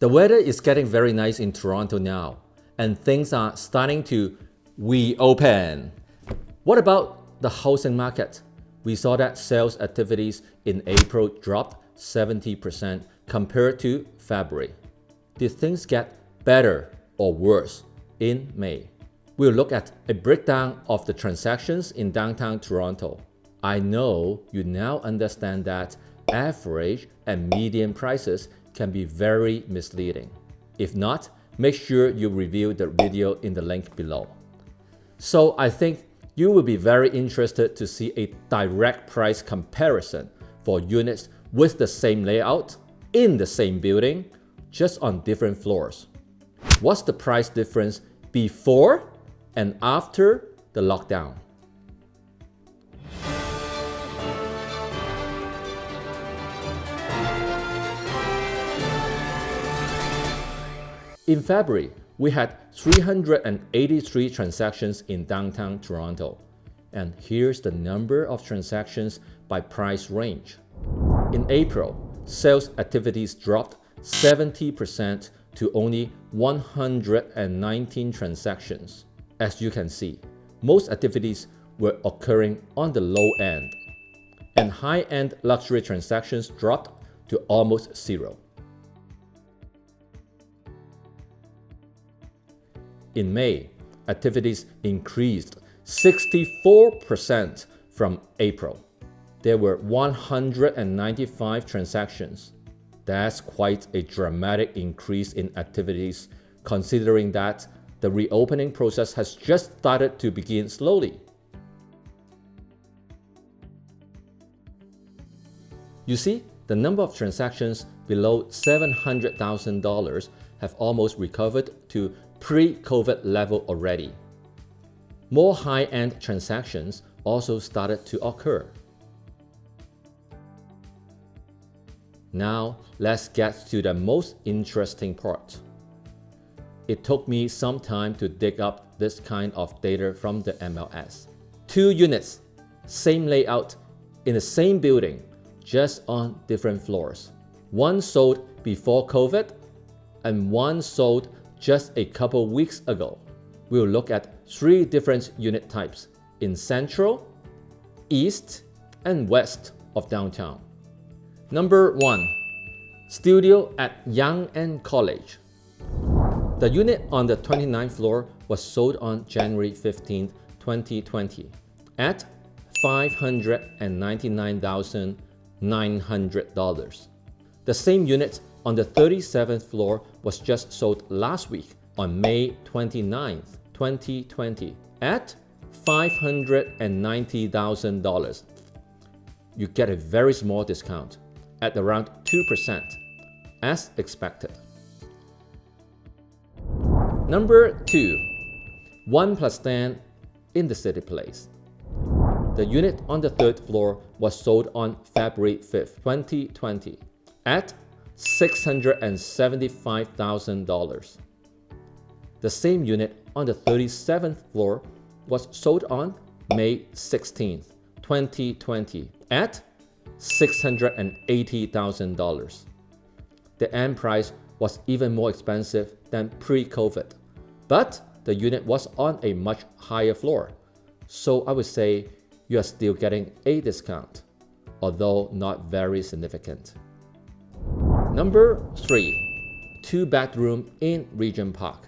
The weather is getting very nice in Toronto now, and things are starting to reopen. What about the housing market? We saw that sales activities in April dropped 70% compared to February. Did things get better or worse in May? We'll look at a breakdown of the transactions in downtown Toronto. I know you now understand that average and median prices can be very misleading. If not, make sure you review the video in the link below. So I think you will be very interested to see a direct price comparison for units with the same layout, in the same building, just on different floors. What's the price difference before and after the lockdown? In February, we had 383 transactions in downtown Toronto. And here's the number of transactions by price range. In April, sales activities dropped 70% to only 119 transactions. As you can see, most activities were occurring on the low end, and high-end luxury transactions dropped to almost zero. In May, activities increased 64% from April. There were 195 transactions. That's quite a dramatic increase in activities, considering that the reopening process has just started to begin slowly. You see, the number of transactions below $700,000 have almost recovered to pre-COVID level already. More high-end transactions also started to occur. Now, let's get to the most interesting part. It took me some time to dig up this kind of data from the MLS. 2 units, same layout, in the same building, just on different floors. One sold before COVID, and one sold just a couple weeks ago. We'll look at 3 different unit types in Central, East, and West of downtown. Number 1. Studio at Yonge and College. The unit on the 29th floor was sold on January 15, 2020 at $599,900. The same unit on the 37th floor was just sold last week on May 29, 2020 at $590,000. You get a very small discount at around 2% as expected. Number 2. 1+10 in the CityPlace. The unit on the 3rd floor was sold on February 5, 2020 at $675,000. The same unit on the 37th floor was sold on May 16, 2020 at $680,000. The end price was even more expensive than pre-COVID, but the unit was on a much higher floor, so I would say you are still getting a discount, although not very significant. Number 3. 2-bedroom in Regent Park.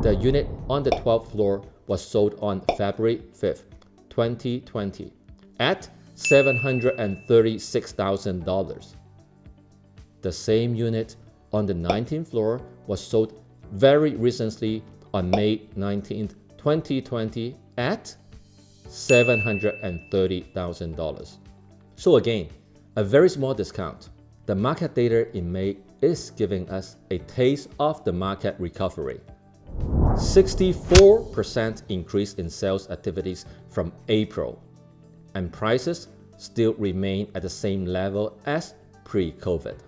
The unit on the 12th floor was sold on February 5, 2020 at $736,000. The same unit on the 19th floor was sold very recently on May 19, 2020 at $730,000. So again, a very small discount. The market data in May is giving us a taste of the market recovery. 64% increase in sales activities from April, and prices still remain at the same level as pre-COVID.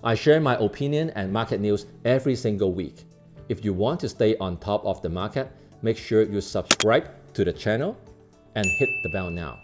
I share my opinion and market news every single week. If you want to stay on top of the market, make sure you subscribe to the channel and hit the bell now.